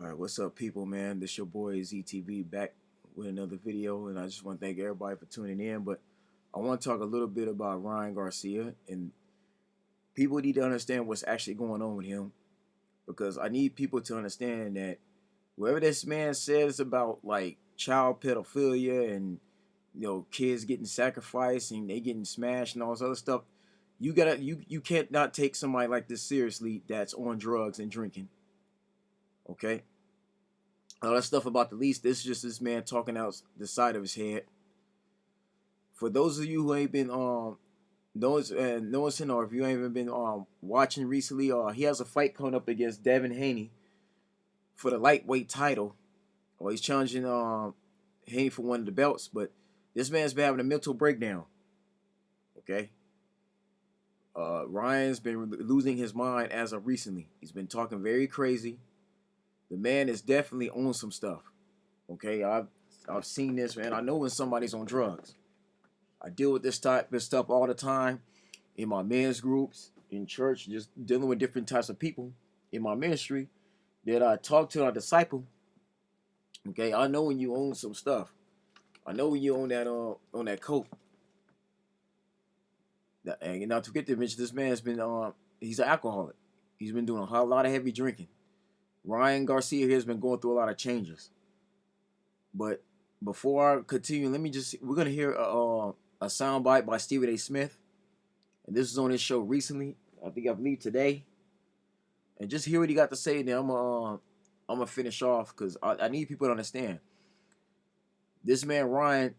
All right, what's up, people, man? This your boy ZTV back with another video, and I just want to thank everybody for tuning in. But I want to talk a little bit about Ryan Garcia, and people need to understand what's actually going on with him, because I need people to understand that whatever this man says about like child pedophilia and kids getting sacrificed and they getting smashed and all this other stuff, you can't not take somebody like this seriously that's on drugs and drinking. Okay, all that stuff about the lease, this is just this man talking out the side of his head. For those of you who ain't been noticing, or if you ain't even been watching recently, he has a fight coming up against Devin Haney for the lightweight title. Or he's challenging Haney for one of the belts, but this man's been having a mental breakdown. Okay. Ryan's been losing his mind as of recently. He's been talking very crazy. The man is definitely on some stuff. Okay, I've seen this, man. I know when somebody's on drugs. I deal with this type of stuff all the time in my men's groups, in church, just dealing with different types of people in my ministry that I talk to, I disciple. Okay, I know when you own some stuff. I know when you own that coat. And not to forget to mention, this man's been he's an alcoholic. He's been doing a lot of heavy drinking. Ryan Garcia here has been going through a lot of changes. But before I continue, we're going to hear a soundbite by Stephen A. Smith. And this was on his show recently. I believe today. And just hear what he got to say. Then I'm going to finish off because I need people to understand. This man, Ryan,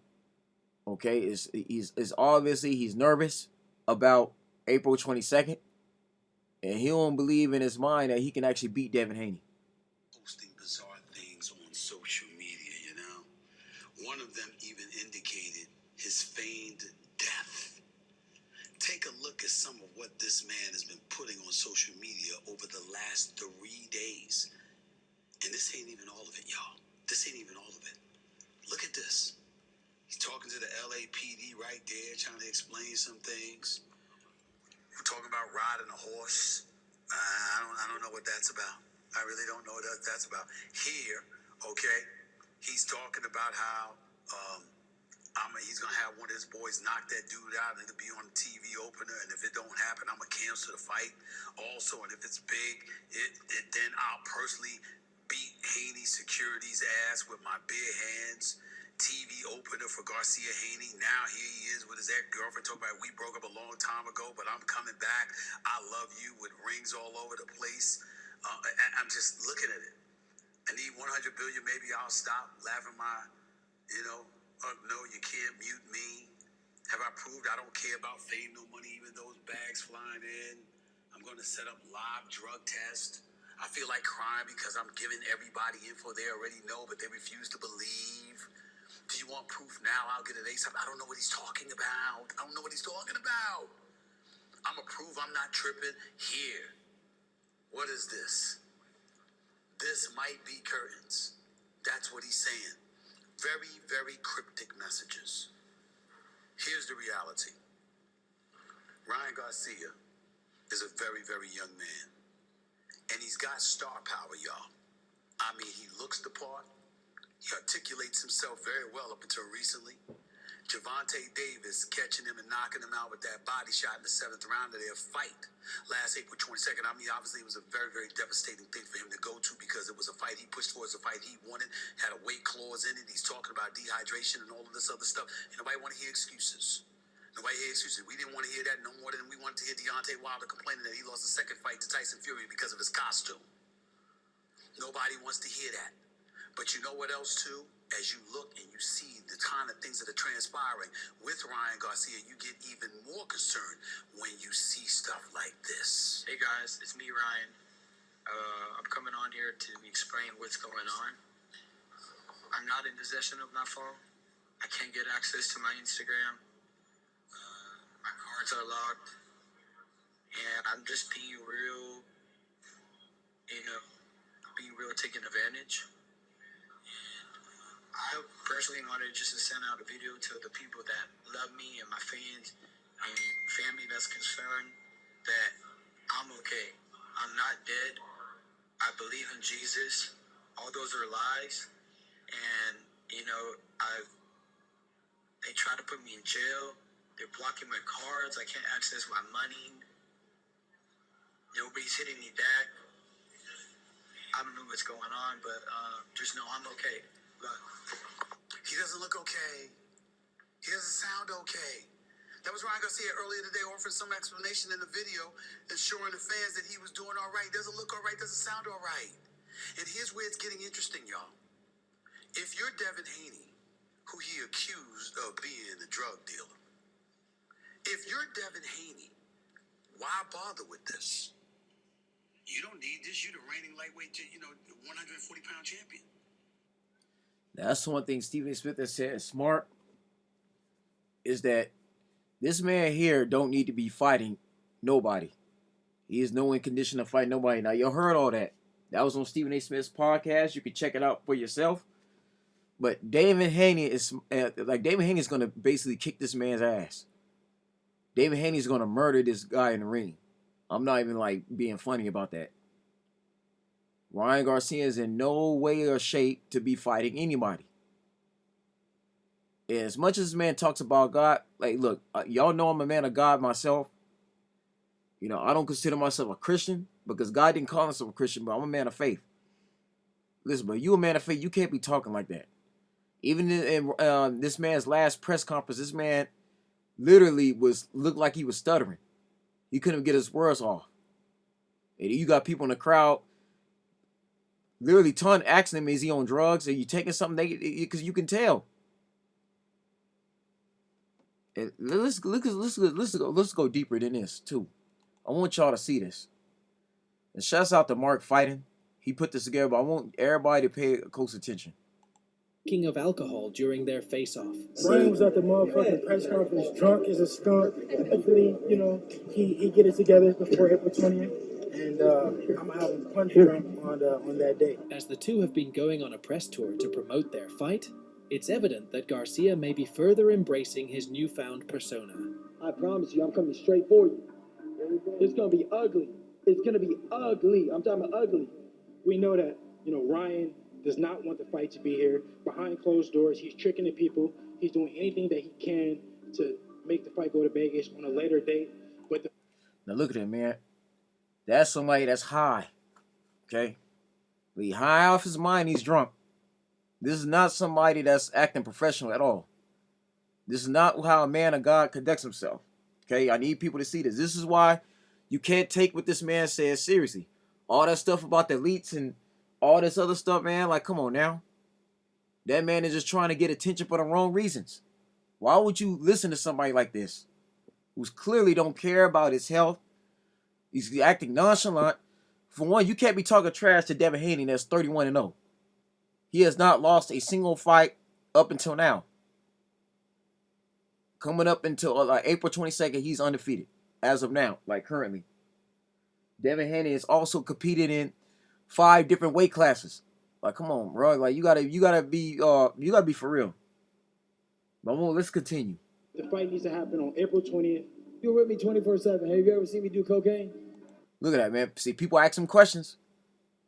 okay, is obviously he's nervous about April 22nd. And he don't believe in his mind that he can actually beat Devin Haney. Posting bizarre things on social media, One of them even indicated his feigned death. Take a look at some of what this man has been putting on social media over the last 3 days. And this ain't even all of it, y'all. This ain't even all of it. Look at this. He's talking to the LAPD right there, trying to explain some things. We're talking about riding a horse. I don't know what that's about. I really don't know what that's about. Here, okay, he's talking about how he's going to have one of his boys knock that dude out and it'll be on the TV opener. And if it don't happen, I'm going to cancel the fight. Also, and if it's big, then I'll personally beat Haney Security's ass with my bare hands. TV opener for Garcia Haney. Now here he is with his ex-girlfriend talking about we broke up a long time ago, but I'm coming back. I love you with rings all over the place. I'm just looking at it. I need 100 billion. Maybe I'll stop laughing no, you can't mute me. Have I proved I don't care about fame, no money, even those bags flying in? I'm going to set up live drug tests. I feel like crying because I'm giving everybody info they already know, but they refuse to believe. Do you want proof now? I'll get it ASAP. I don't know what he's talking about. I'm going to prove I'm not tripping here. What is this? This might be curtains. That's what he's saying. Very, very cryptic messages. Here's the reality. Ryan Garcia is a very, very young man. And he's got star power, y'all. I mean, he looks the part. He articulates himself very well up until recently. Gervonta Davis catching him and knocking him out with that body shot in the 7th round of their fight last April 22nd. I mean, obviously, it was a very, very devastating thing for him to go to because it was a fight he pushed for, it was a fight he wanted, had a weight clause in it. He's talking about dehydration and all of this other stuff. And nobody want to hear excuses. We didn't want to hear that no more than we wanted to hear Deontay Wilder complaining that he lost the second fight to Tyson Fury because of his costume. Nobody wants to hear that. But you know what else, too? As you look and you see the kind of things that are transpiring with Ryan Garcia, you get even more concerned when you see stuff like this. Hey, guys. It's me, Ryan. I'm coming on here to explain what's going on. I'm not in possession of my phone. I can't get access to my Instagram. My cards are locked. And I'm just being real, taken advantage. I personally wanted just to send out a video to the people that love me and my fans and family that's concerned that I'm okay. I'm not dead. I believe in Jesus. all those are lies. And, you know, they try to put me in jail. They're blocking my cards. I can't access my money. Nobody's hitting me back. I don't know what's going on, but just know I'm okay. Look. He doesn't look okay. He doesn't sound okay. That was Ryan Garcia earlier today offering some explanation in the video, assuring the fans that he was doing all right. Doesn't look all right, doesn't sound all right. And here's where it's getting interesting, y'all. If you're Devin Haney, who he accused of being a drug dealer, if you're Devin Haney, why bother with this? You don't need this. You're the reigning lightweight, 140-pound champion. That's one thing Stephen A. Smith has said is smart, is that this man here don't need to be fighting nobody. He is no in condition to fight nobody. Now, you heard all that. That was on Stephen A. Smith's podcast. You can check it out for yourself. But Devin Haney is going to basically kick this man's ass. Devin Haney is going to murder this guy in the ring. I'm not even like being funny about that. Ryan Garcia is in no way or shape to be fighting anybody. And as much as this man talks about God, like, look, y'all know I'm a man of God myself. You know, I don't consider myself a Christian because God didn't call us a Christian, but I'm a man of faith. Listen, but you a man of faith, you can't be talking like that. Even in this man's last press conference, this man literally looked like he was stuttering. He couldn't get his words off. And you got people in the crowd literally asking him, is he on drugs? Are you taking something? Because you can tell. And let's go deeper than this too. I want y'all to see this. And shouts out to Mark Fighting. He put this together, but I want everybody to pay close attention. King of alcohol during their face-off. Brian was at the motherfucking press conference drunk as a skunk. Hopefully, he get it together before April 20th. And I'm going to have him punch drunk on that day. As the two have been going on a press tour to promote their fight, it's evident that Garcia may be further embracing his newfound persona. I promise you, I'm coming straight for you. It's going to be ugly. It's going to be ugly. I'm talking about ugly. We know that, Ryan does not want the fight to be here. Behind closed doors, he's tricking the people. He's doing anything that he can to make the fight go to Vegas on a later date. Now look at him, man. That's somebody that's high. Okay? He's high off his mind, he's drunk. This is not somebody that's acting professional at all. This is not how a man of God conducts himself. Okay? I need people to see this. This is why you can't take what this man says seriously. All that stuff about the elites and all this other stuff, man, like, come on now. That man is just trying to get attention for the wrong reasons. Why would you listen to somebody like this, who's clearly don't care about his health? He's acting nonchalant. For one, you can't be talking trash to Devin Haney that's 31-0. He has not lost a single fight up until now. Coming up until April 22nd, he's undefeated as of now, like currently. Devin Haney has also competed in 5 different weight classes. Like, come on, bro. Like, you gotta be for real. But let's continue. The fight needs to happen on April 20th. You're with me 24/7. Have you ever seen me do cocaine? Look at that, man. See, people ask him questions.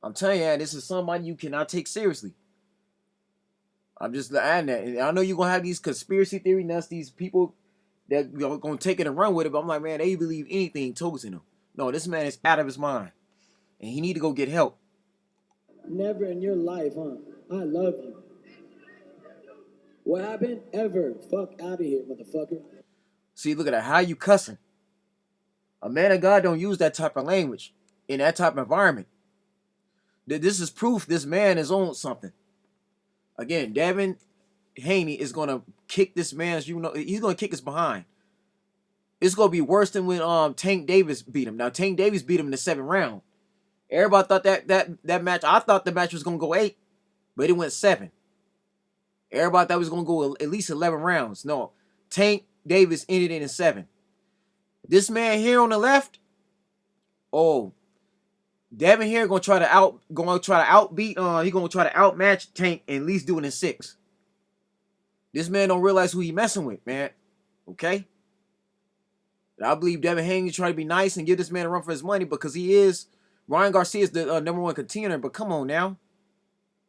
I'm telling you, this is somebody you cannot take seriously. I'm just adding that. And I know you're gonna have these conspiracy theory nuts, these people that are gonna take it and run with it. But I'm like, man, they believe anything told to them. No, this man is out of his mind, and he need to go get help. Never in your life, huh? I love you. What happened? Ever. Fuck out of here, motherfucker. See, look at that. How you cussing? A man of God don't use that type of language in that type of environment. This is proof this man is on something. Again, Devin Haney is going to kick this man's, he's going to kick his behind. It's going to be worse than when Tank Davis beat him. Now, Tank Davis beat him in the 7th round. Everybody thought that match, I thought the match was going to go 8, but it went 7. Everybody thought it was going to go at least 11 rounds. No, Tank Davis ended it in 7. This man here on the left, Devin here gonna try to outbeat. He gonna try to outmatch Tank and at least do it in 6. This man don't realize who he messing with, man. Okay. And I believe Devin Haney trying to be nice and give this man a run for his money because Ryan Garcia is the #1 contender. But come on now,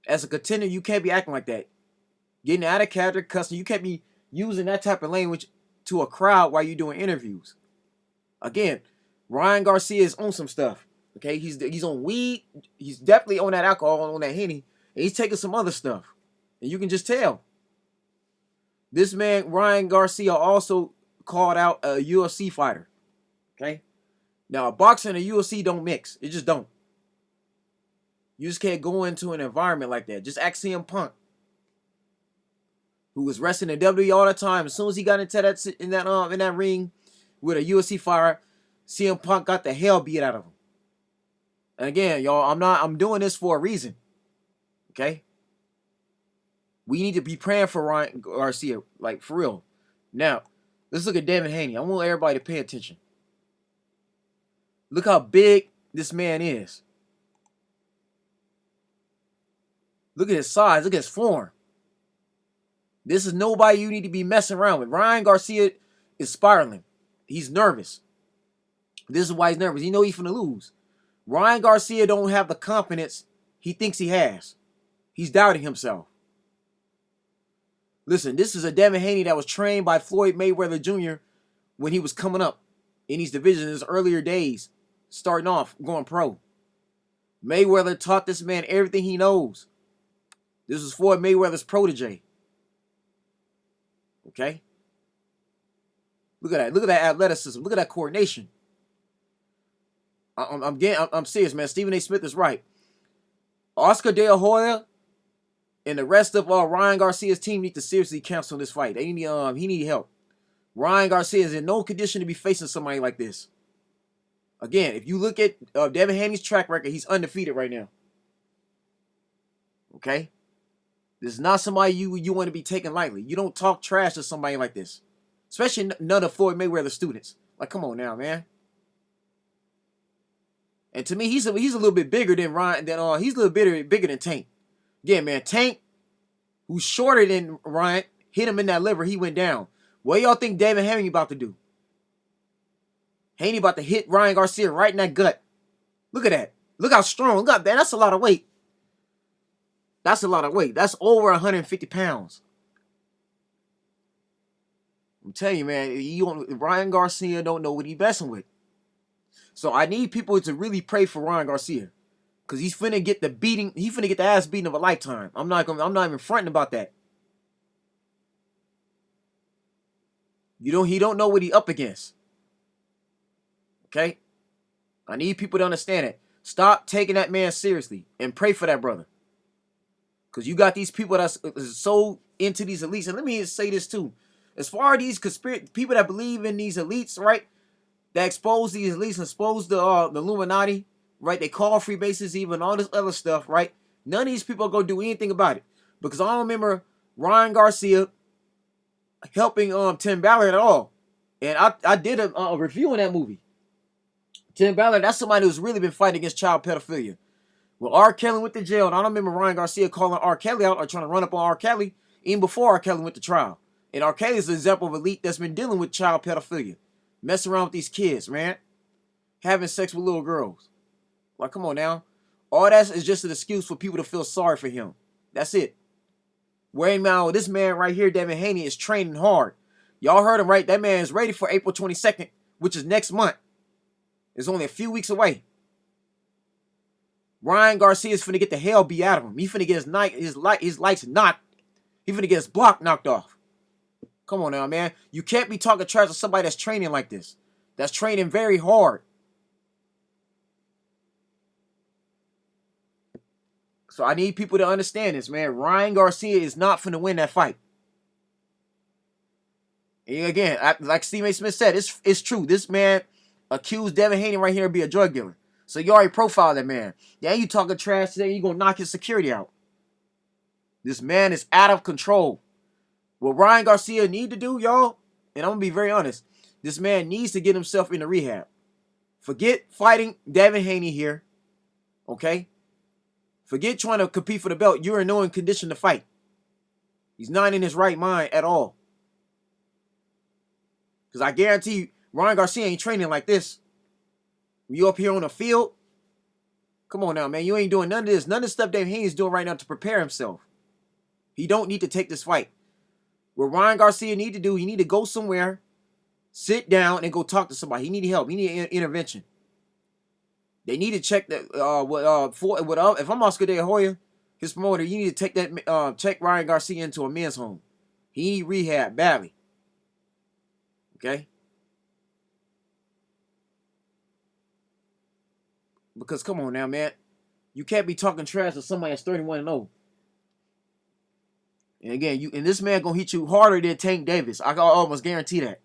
As a contender, you can't be acting like that. Getting out of character, cussing. You can't be using that type of language to a crowd while you're doing interviews. Again, Ryan Garcia is on some stuff. Okay, he's on weed. He's definitely on that alcohol, on that Henny, and he's taking some other stuff, and you can just tell. This man Ryan Garcia also called out a UFC fighter. Okay, now boxing and a UFC don't mix. It just don't. You just can't go into an environment like that. Just ask CM Punk, who was wrestling in WWE all the time. As soon as he got into that ring with a UFC fighter, CM Punk got the hell beat out of him. And again, y'all, I'm doing this for a reason. Okay? We need to be praying for Ryan Garcia, like for real. Now, let's look at Devin Haney. I want everybody to pay attention. Look how big this man is. Look at his size. Look at his form. This is nobody you need to be messing around with. Ryan Garcia is spiraling. He's nervous. This is why he's nervous. He know he's finna lose. Ryan Garcia don't have the confidence he thinks he has. He's doubting himself. Listen, this is a Devin Haney that was trained by Floyd Mayweather Jr. when he was coming up in these divisions in his earlier days, starting off, going pro. Mayweather taught this man everything he knows. This was Floyd Mayweather's protege. Okay? Look at that. Look at that athleticism. Look at that coordination. I'm serious, man. Stephen A. Smith is right. Oscar De La Hoya and the rest of Ryan Garcia's team need to seriously cancel this fight. He need help. Ryan Garcia is in no condition to be facing somebody like this. Again, if you look at Devin Haney's track record, he's undefeated right now. Okay? This is not somebody you want to be taken lightly. You don't talk trash to somebody like this. Especially none of Floyd Mayweather's students. Like, come on now, man. And to me, he's a little bit bigger than Ryan. He's a little bigger than Tank. Again, man, Tank, who's shorter than Ryan, hit him in that liver. He went down. What y'all think Devin Haney about to do? Haney about to hit Ryan Garcia right in that gut. Look at that. Look how strong. Look at that. That's a lot of weight. That's a lot of weight. That's over 150 pounds. I'm telling you, man, Ryan Garcia don't know what he's messing with. So I need people to really pray for Ryan Garcia. Because he's finna get the beating, he's finna get the ass beating of a lifetime. I'm not even fronting about that. He don't know what he up against. Okay? I need people to understand it. Stop taking that man seriously and pray for that brother. Because you got these people that's so into these elites. And let me say this too. As far as these people that believe in these elites, right? That expose these elites, expose the Illuminati, right? They call Freemasons, even all this other stuff, right? None of these people are going to do anything about it. Because I don't remember Ryan Garcia helping Tim Ballard at all. And I did a review on that movie. Tim Ballard, that's somebody who's really been fighting against child pedophilia. Well, R. Kelly went to jail, and I don't remember Ryan Garcia calling R. Kelly out or trying to run up on R. Kelly even before R. Kelly went to trial. And R. Kelly is an example of elite that's been dealing with child pedophilia. Messing around with these kids, man. Having sex with little girls. Like, come on now. All that is just an excuse for people to feel sorry for him. That's it. This man right here, Devin Haney, is training hard. Y'all heard him, right? That man is ready for April 22nd, which is next month. It's only a few weeks away. Ryan Garcia is finna get the hell beat out of him. He finna get his lights knocked. He finna get his block knocked off. Come on now, man. You can't be talking trash to somebody that's training like this. That's training very hard. So I need people to understand this, man. Ryan Garcia is not finna win that fight. And again, like Stephen A. Smith said, it's true. This man accused Devin Haney right here to be a drug dealer. So you already profiled that man. Yeah, you talking trash today, you gonna knock his security out. This man is out of control. What Ryan Garcia need to do, y'all, and I'm gonna be very honest, this man needs to get himself into rehab. Forget fighting Devin Haney here. Okay? Forget trying to compete for the belt. You're in no condition to fight. He's not in his right mind at all. Because I guarantee you, Ryan Garcia ain't training like this. You up here on the field, Come on now, man. You ain't doing none of this. None of the stuff Devin Haney is doing right now to prepare himself. He don't need to take this fight. What Ryan Garcia need to do, he need to go somewhere, sit down, and go talk to somebody. He need help. He need intervention. They need to check that. If I'm Oscar De La Hoya, his promoter, you need to take that. Check Ryan Garcia into a men's home. He need rehab badly. Okay. Because come on now, man, you can't be talking trash to somebody that's 31-0. And again, this man gonna hit you harder than Tank Davis. I can almost guarantee that.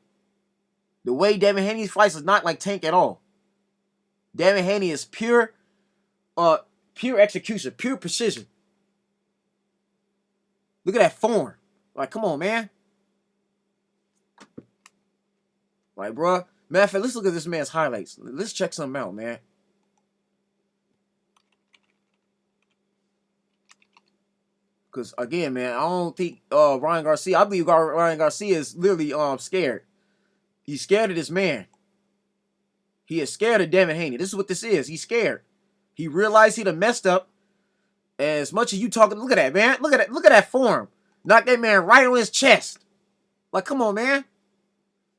The way Devin Haney fights is not like Tank at all. Devin Haney is pure execution, pure precision. Look at that form. Like, come on, man. Like, bro. Matter of fact, let's look at this man's highlights. Let's check something out, man. Because, again, man, I don't think Ryan Garcia, I believe Ryan Garcia is literally scared. He's scared of this man. He is scared of Devin Haney. This is what this is. He's scared. He realized he done messed up. And as much as you talking, look at that, man. Look at that form. Knock that man right on his chest. Like, come on, man.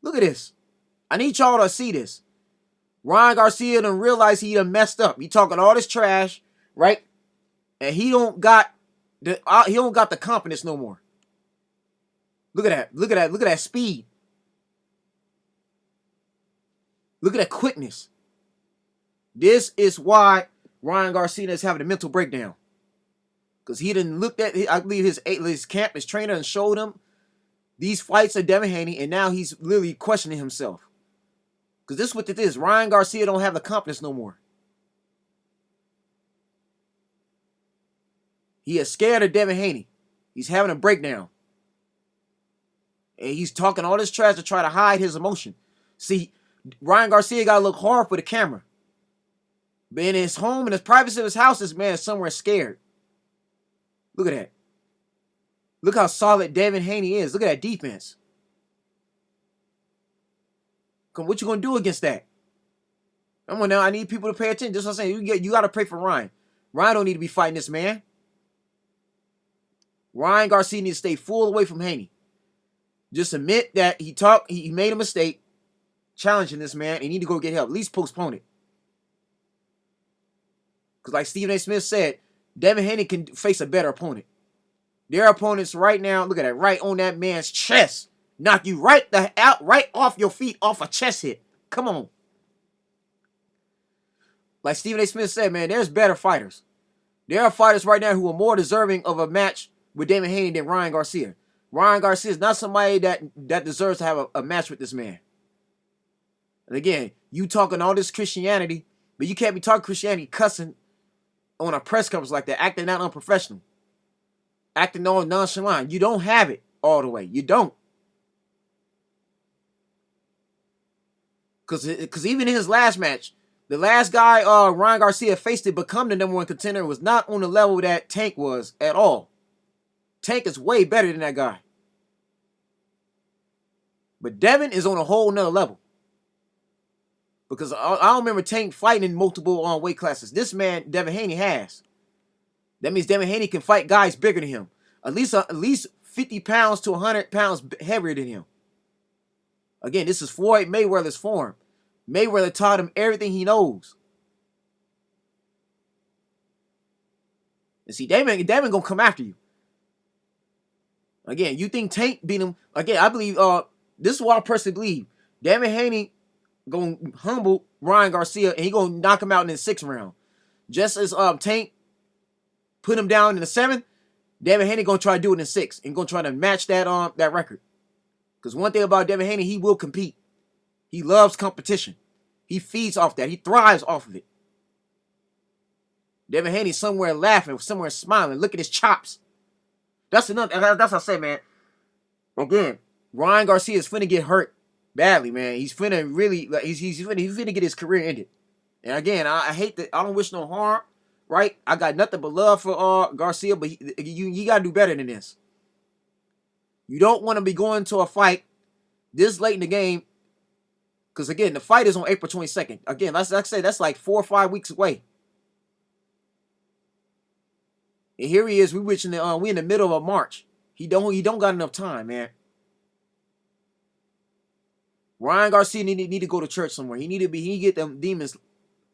Look at this. I need y'all to see this. Ryan Garcia done realized he done messed up. He talking all this trash, right? And he don't got the confidence no more. Look at that. Look at that speed. Look at that quickness. This is why Ryan Garcia is having a mental breakdown. Because he didn't look at, I believe his camp, his trainer, and showed him these fights of Devin Haney, and now he's literally questioning himself. Because this is what it is. Ryan Garcia don't have the confidence no more. He is scared of Devin Haney. He's having a breakdown. And he's talking all this trash to try to hide his emotion. See, Ryan Garcia got to look hard for the camera. But in his home, in his privacy of his house, this man is somewhere scared. Look at that. Look how solid Devin Haney is. Look at that defense. Come, what you going to do against that? Come on now, I need people to pay attention. Just what I'm saying. You got to pray for Ryan. Ryan don't need to be fighting this man. Ryan Garcia needs to stay full away from Haney. Just admit that he made a mistake challenging this man and he need to go get help. At least postpone it. Because like Stephen A. Smith said, Devin Haney can face a better opponent. Their opponents right now, look at that, right on that man's chest. Knock you right off your feet, off a chest hit. Come on. Like Stephen A. Smith said, man, there's better fighters. There are fighters right now who are more deserving of a match with Devin Haney than Ryan Garcia. Ryan Garcia is not somebody that deserves to have a match with this man. And again, you talking all this Christianity, but you can't be talking Christianity cussing on a press conference like that, acting out unprofessional, acting all nonchalant. You don't have it all the way. You don't. Because even in his last match, the last guy Ryan Garcia faced to become the #1 contender was not on the level that Tank was at all. Tank is way better than that guy. But Devin is on a whole nother level. Because I don't remember Tank fighting in multiple weight classes. This man, Devin Haney, has. That means Devin Haney can fight guys bigger than him. At least 50 pounds to 100 pounds heavier than him. Again, this is Floyd Mayweather's form. Mayweather taught him everything he knows. And see, Devin gonna come after you. Again, you think Tank beat him? Again, I believe this is what I personally believe. Devin Haney gonna humble Ryan Garcia and he gonna knock him out in the 6th round. Just as Tank put him down in the 7th, Devin Haney gonna try to do it in the 6th and gonna try to match that record. Because one thing about Devin Haney, he will compete. He loves competition. He feeds off that. He thrives off of it. Devin Haney somewhere laughing, somewhere smiling. Look at his chops. That's what I say, man. Again, Ryan Garcia is finna get hurt badly, man. He's finna really, he's finna get his career ended. And again, I hate that. I don't wish no harm, right? I got nothing but love for Garcia, but you gotta do better than this. You don't want to be going to a fight this late in the game, because again, the fight is on April 22nd. Again, like I say, that's like 4 or 5 weeks away. And here he is. We in the middle of a march. He don't got enough time, man. Ryan Garcia need to go to church somewhere. He get them demons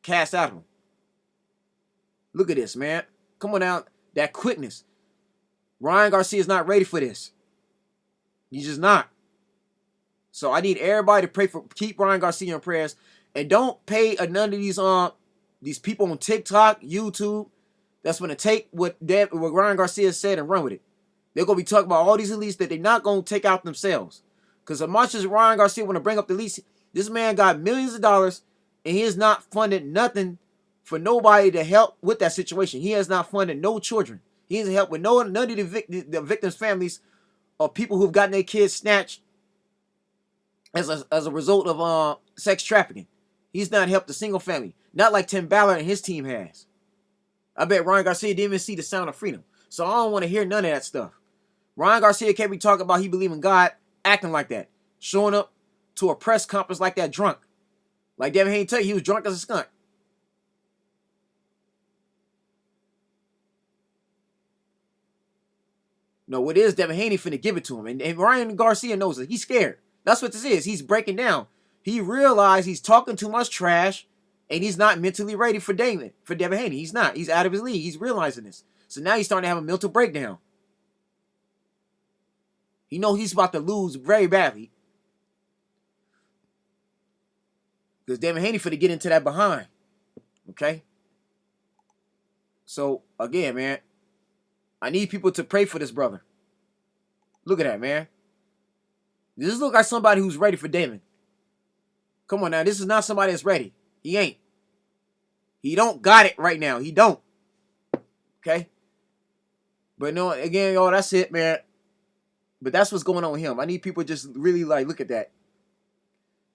cast out of him. Look at this, man. Come on out. That quickness. Ryan Garcia is not ready for this. He's just not. So I need everybody to keep Ryan Garcia in prayers, and don't pay none of these people on TikTok, YouTube. That's gonna take what Ryan Garcia said and run with it. They're gonna be talking about all these elites that they're not gonna take out themselves. Because as much as Ryan Garcia want to bring up the elites, this man got millions of dollars, and he has not funded nothing for nobody to help with that situation. He has not funded no children. He hasn't helped with none of the victims' families or people who've gotten their kids snatched as a result of sex trafficking. He's not helped a single family. Not like Tim Ballard and his team has. I bet Ryan Garcia didn't even see the sound of freedom. So I don't want to hear none of that stuff. Ryan Garcia can't be talking about he believe in God, acting like that. Showing up to a press conference like that drunk. Like Devin Haney tell you, he was drunk as a skunk. No, what is Devin Haney finna give it to him. And Ryan Garcia knows it. He's scared. That's what this is. He's breaking down. He realized he's talking too much trash, and he's not mentally ready for Devin Haney. He's not. He's out of his league. He's realizing this. So now he's starting to have a mental breakdown. He knows he's about to lose very badly. Because Devin Haney finna get into that behind. Okay? So, again, man, I need people to pray for this brother. Look at that, man. This looks like somebody who's ready for Devin. Come on now, this is not somebody that's ready. He ain't. He don't got it right now. He don't. Okay? But no, again, y'all, that's it, man. But that's what's going on with him. I need people to just really look at that.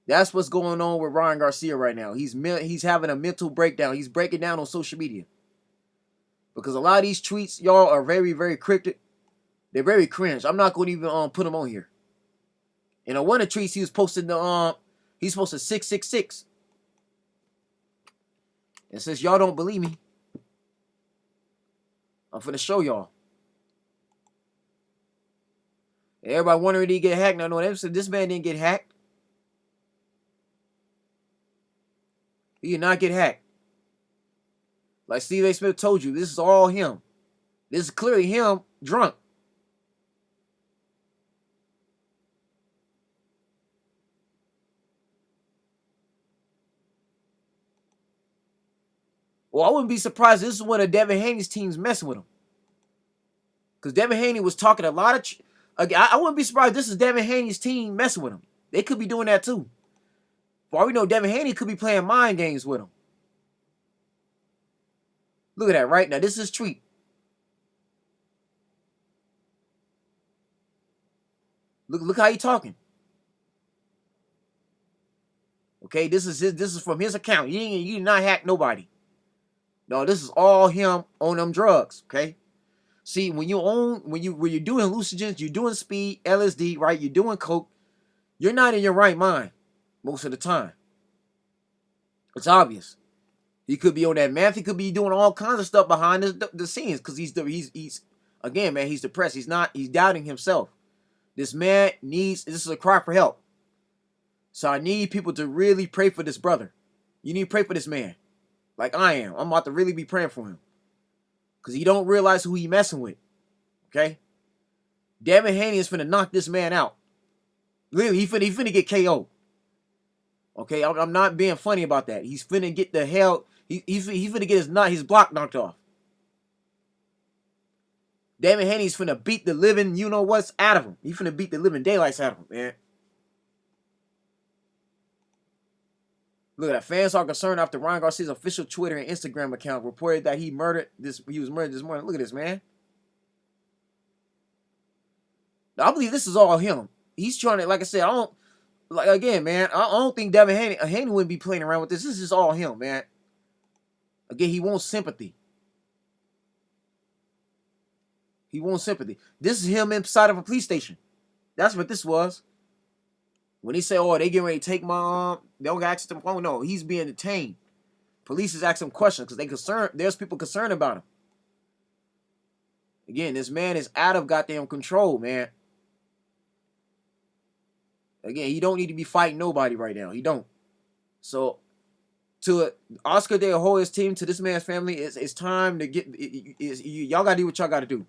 That's what's going on with Ryan Garcia right now. He's having a mental breakdown. He's breaking down on social media. Because a lot of these tweets, y'all, are very, very cryptic. They're very cringe. I'm not going to even put them on here. And on one of the tweets, he was posting he's posted 666. And since y'all don't believe me, I'm finna show y'all. Everybody wondering did he get hacked? No, this man didn't get hacked. He did not get hacked. Like Steve A. Smith told you, this is all him. This is clearly him drunk. Well, I wouldn't be surprised this is one of Devin Haney's teams messing with him. Because Devin Haney was talking a lot of... I wouldn't be surprised this is Devin Haney's team messing with him. They could be doing that too. For all we know, Devin Haney could be playing mind games with him. Look at that right now. This is his tweet. Look how he talking. Okay, this is from his account. You did not hack nobody. No, this is all him on them drugs. Okay. See, when you're doing hallucinogens, you're doing speed, LSD, right? You're doing coke. You're not in your right mind most of the time. It's obvious. He could be on that meth. He could be doing all kinds of stuff behind the scenes because he's again, man, he's depressed. He's doubting himself. This man this is a cry for help. So I need people to really pray for this brother. You need to pray for this man. Like I am. I'm about to really be praying for him. Because he don't realize who he messing with. Okay? Devin Haney is finna knock this man out. Literally, he finna get KO'd. Okay? I'm not being funny about that. He's finna get the hell... He's finna get his block knocked off. Devin Haney's finna beat the living you-know-what's out of him. He finna beat the living daylights out of him, man. Look at that. Fans are concerned after Ryan Garcia's official Twitter and Instagram account reported that he was murdered this morning. Look at this, man. Now, I believe this is all him. He's trying to, like I said, I don't think Devin Haney wouldn't be playing around with this. This is all him, man. Again, he wants sympathy. He wants sympathy. This is him inside of a police station. That's what this was. When he say, oh, they getting ready to take my they don't got access to my phone. No, he's being detained. Police is asking him questions because there's people concerned about him. Again, this man is out of goddamn control, man. Again, he don't need to be fighting nobody right now. He don't. So, to Oscar De La Hoya's team, to this man's family, it's time to get. Y'all gotta do what y'all gotta do.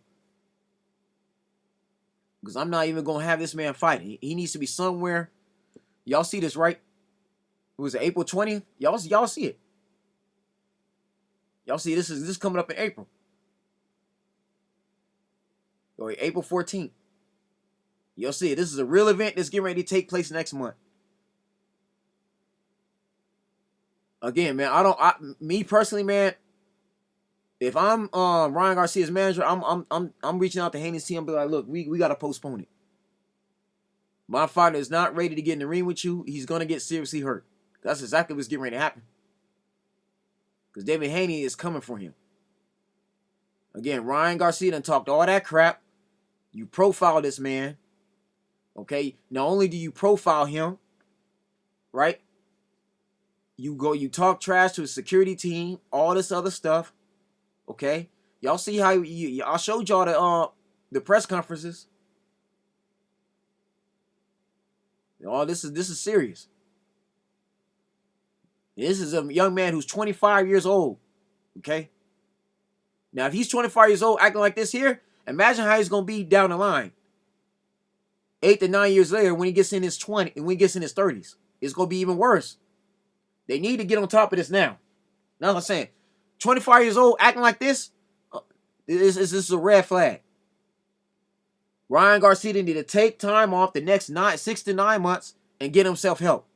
Because I'm not even gonna have this man fighting. He needs to be somewhere. Y'all see this, right? It was April 20th. Y'all see it. Y'all see this is coming up in April. Or April 14th. You'll see it. This is a real event that's getting ready to take place next month. Again, man, me personally, man, if I'm Ryan Garcia's manager, I'm reaching out to Haney's team and be like, look, we gotta postpone it. My fighter is not ready to get in the ring with you. He's gonna get seriously hurt. That's exactly what's getting ready to happen. Because Devin Haney is coming for him. Again, Ryan Garcia done talked all that crap. You profile this man. Okay? Not only do you profile him, right? You talk trash to his security team, all this other stuff. Okay? Y'all see how I showed y'all the press conferences. Oh, this is serious. This is a young man who's 25 years old. Okay? Now, if he's 25 years old acting like this here, imagine how he's going to be down the line. 8 to 9 years later when he gets in his 20s and when he gets in his 30s. It's going to be even worse. They need to get on top of this now. Now what I'm saying, 25 years old acting like this, this is a red flag. Ryan Garcia need to take time off the next 6 to 9 months and get himself help.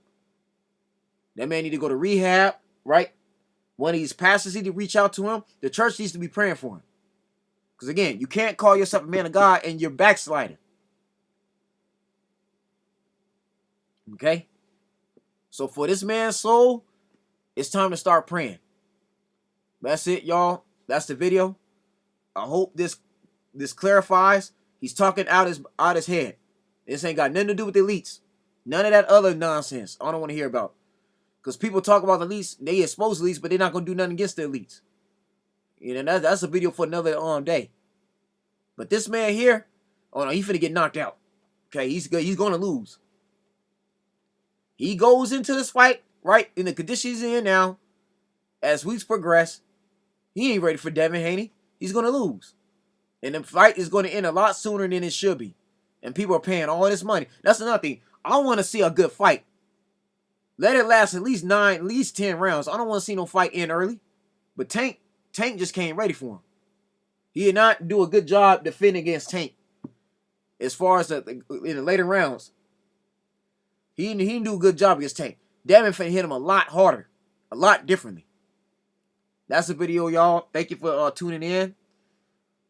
That man need to go to rehab, right? One of these pastors need to reach out to him. The church needs to be praying for him. Because again, you can't call yourself a man of God and you're backsliding. Okay? So for this man's soul, it's time to start praying. That's it, y'all. That's the video. I hope this clarifies. He's talking out his head. This ain't got nothing to do with the elites. None of that other nonsense. I don't want to hear about. Because people talk about the elites, they expose elites, but they're not going to do nothing against the elites. You know, that's a video for another day. But this man here, oh no, he's finna get knocked out. Okay, he's going to lose. He goes into this fight, right, in the conditions he's in now, as weeks progress, he ain't ready for Devin Haney. He's going to lose. And the fight is going to end a lot sooner than it should be. And people are paying all this money. That's another thing. I want to see a good fight. Let it last at least 10 rounds. I don't want to see no fight end early. But Tank just came ready for him. He did not do a good job defending against Tank. As far as in the later rounds. He didn't do a good job against Tank. Devin hit him a lot harder. A lot differently. That's the video, y'all. Thank you for tuning in.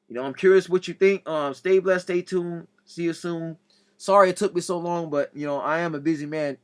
You know, I'm curious what you think. Stay blessed. Stay tuned. See you soon. Sorry it took me so long, but, you know, I am a busy man.